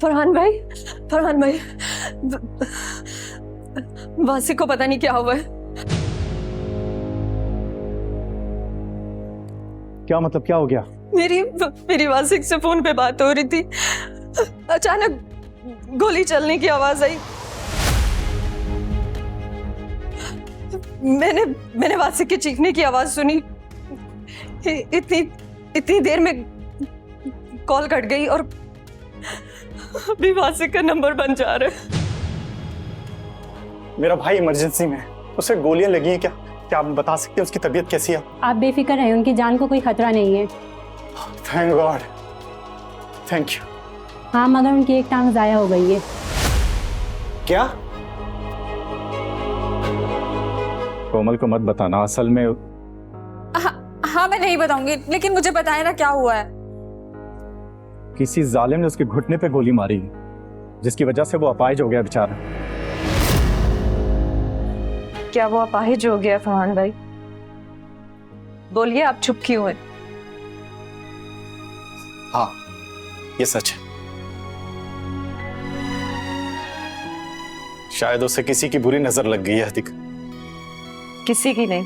फरहान भाई, फरहान भाई, वासिक को पता नहीं क्या हुआ है। क्या मतलब, क्या हो गया? मेरी वासिक से फोन पे बात हो रही थी, अचानक गोली चलने की आवाज आई। मैंने वासिक के चीखने की आवाज सुनी। इतनी देर में कॉल कट गई और अभी वासिक का नंबर बंद जा रहा है। मेरा भाई इमरजेंसी में है, उसे गोलियां लगी हैं। क्या आप बता सकते हैं उसकी तबीयत कैसी है? आप बेफिक्र रहें, उनकी जान को कोई खतरा नहीं है। Thank God, thank you. हाँ मगर उनकी एक टांग जाया हो गई है। क्या? कोमल को मत बताना, असल में हाँ मैं नहीं बताऊंगी, लेकिन मुझे बताए ना क्या हुआ है। किसी जालिम ने उसके घुटने पे गोली मारी, जिसकी वजह से वो अपाहिज हो गया बेचारा। क्या वो अपाहिज हो गया फरहान भाई? बोलिए, आप चुप क्यों हैं? हाँ, ये सच है। शायद उसे किसी की बुरी नजर लग गई है। अधिक किसी की नहीं,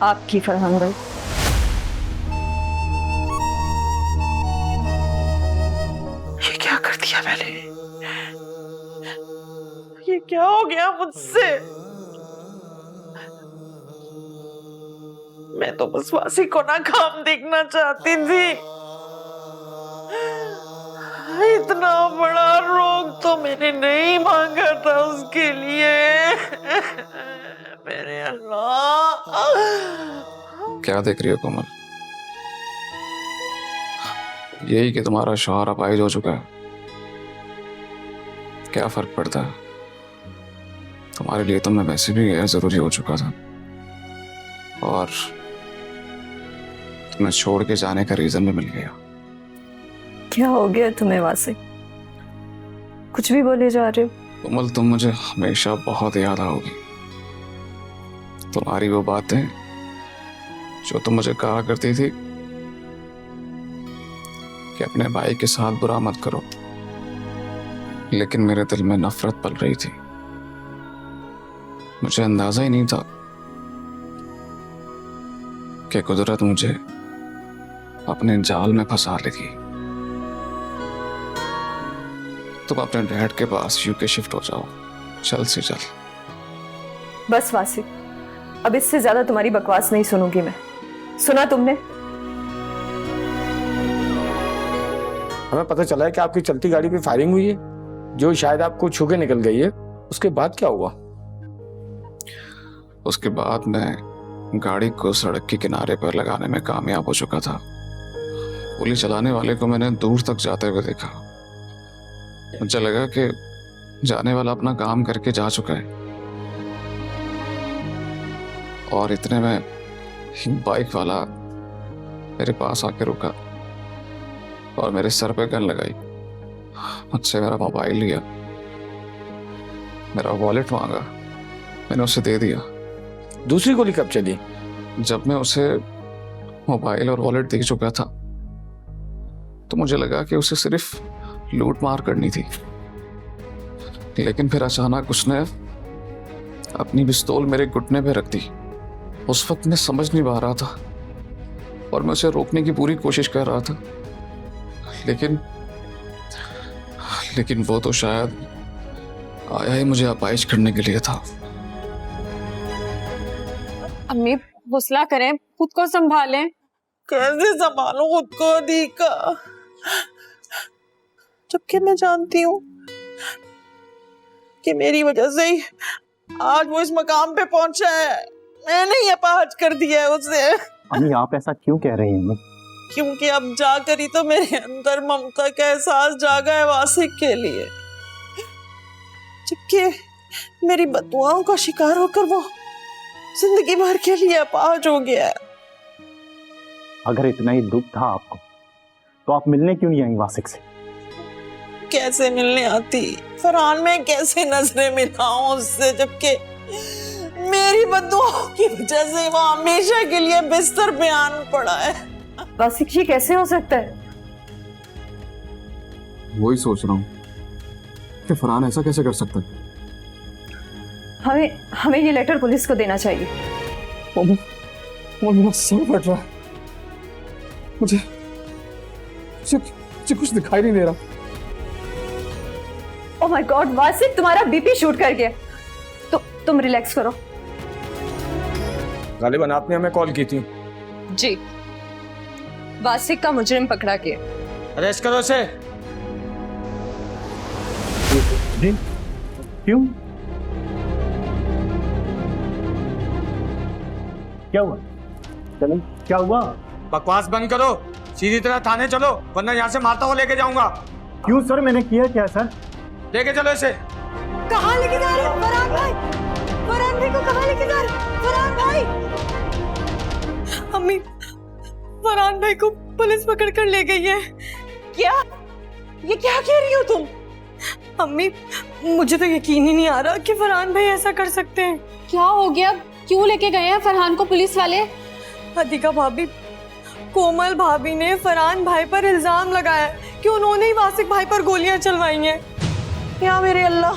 आपकी फरहान भाई। ये क्या कर दिया मैंने? ये क्या हो गया मुझसे? मैं तो बस वासी को नाकाम देखना चाहती थी। इतना बड़ा रोग तो मैंने नहीं मांगा था उसके लिए। मेरे अल्लाह। क्या देख रही हो कोमल? यही कि तुम्हारा शौहर अपाहिज हो चुका है, क्या फर्क पड़ता है? तुम्हारे लिए तो मैं वैसे भी गैर जरूरी हो चुका था, और तुम्हें छोड़ के जाने का रीजन भी मिल गया। क्या हो गया तुम्हें वासिक? कुछ भी बोले जा रहे हो। कोमल, तुम मुझे हमेशा बहुत याद आओगी। तुम्हारी वो बातें जो तुम मुझे कहा करती थी कि अपने भाई के साथ बुरा मत करो, लेकिन मेरे दिल में नफरत पल रही थी। मुझे अंदाजा ही नहीं था कि कुदरत मुझे अपने जाल में फंसा लेगी। तुम अपने डैड के पास यूके शिफ्ट हो जाओ, जल्द से जल्द। बस वासिक, अब इससे ज्यादा तुम्हारी बकवास नहीं सुनूंगी मैं। सुना तुमने? हमें पता चला है कि आपकी चलती गाड़ी पे फायरिंग हुई है, जो शायद आपको छू के निकल गई है। उसके बाद क्या हुआ? उसके बाद मैं गाड़ी को सड़क के किनारे पर लगाने में कामयाब हो चुका था। गोली चलाने वाले को मैंने दूर तक जाते हुए देखा। मुझे लगा कि जाने वाला अपना काम करके जा चुका है, और इतने में एक बाइक वाला मेरे पास आके रुका और मेरे सर पे गन लगाई। मुझसे मेरा मोबाइल लिया, मेरा वॉलेट मांगा, मैंने उसे दे दिया। दूसरी गोली कब चली? जब मैं उसे मोबाइल और वॉलेट दे चुका था तो मुझे लगा कि उसे सिर्फ लूट मार करनी थी, लेकिन फिर अचानक उसने अपनी पिस्तौल मेरे घुटने पे रख दी। उस वक्त मैं समझ नहीं पा रहा था और मैं उसे रोकने की पूरी कोशिश कर रहा था, लेकिन वो तो शायद आया ही मुझे अपाहिज करने के लिए था। अम्मी हौसला करें, खुद को संभालें। कैसे संभालूं खुद को दीका, जबकि मैं जानती हूँ कि मेरी वजह से ही आज वो इस मकाम पे पहुंचा है। मैंने ही अपाहिज कर दिया है उसे। अम्मी, आप ऐसा क्यों कह रही हैं? क्योंकि अब जाकर ही तो मेरे अंदर ममता का एहसास जागा है वासिक के लिए, जबकि मेरी बददुआओं का शिकार होकर वो जिंदगी भर के लिए अपाहिज हो गया है। अगर इतना ही दुख था आपको तो आप मिलने क्यों नहीं आई वासिक से? कैसे मिलने आती फरहान, मैं कैसे नजरें मिलाऊं उससे, जबकि मेरी बददुआओं की वजह से वो हमेशा के लिए बिस्तर पे आन पड़ा है। वासिक, ये कैसे हो सकता है? वही सोच रहा हूँ कि फरहान ऐसा कैसे कर सकता है। हमें हमें ये लेटर पुलिस को देना चाहिए। मेरा सर फट रहा है, मुझे कुछ दिखाई नहीं दे रहा। ओह माय गॉड वासिक, तुम्हारा बीपी शूट कर गया। तो तुम रिलैक्स करो। गालिबन आपने हमें कॉल की थी। जी, वासिक का मुजरिम पकड़ा गया। अरेस्ट करो उसे। जी क्यों, क्या हुआ? चलो क्या हुआ? बकवास बंद करो, सीधी तरह थाने चलो, वरना यहाँ से मारता हुआ लेके जाऊंगा। क्यों सर, मैंने किया क्या सर? लेके चलो इसे। कहाँ लेके जा रहे हो फरहान भाई? फरहान भाई को कहाँ लेके जा रहे हो? फरहान भाई, अम्मी, फरहान भाई को पुलिस पकड़ कर ले गई है। क्या ये क्या कह रही हो तुम? अम्मी, मुझे तो यकीन ही नहीं आ रहा कि फरहान भाई ऐसा कर सकते हैं। क्या हो गया? क्यों लेके गए हैं फरहान को पुलिस वाले? अधिका भाभी, कोमल भाभी ने फरहान भाई पर इल्जाम लगाया कि उन्होंने ही वासिक भाई पर गोलियां चलवाई हैं। या मेरे अल्लाह,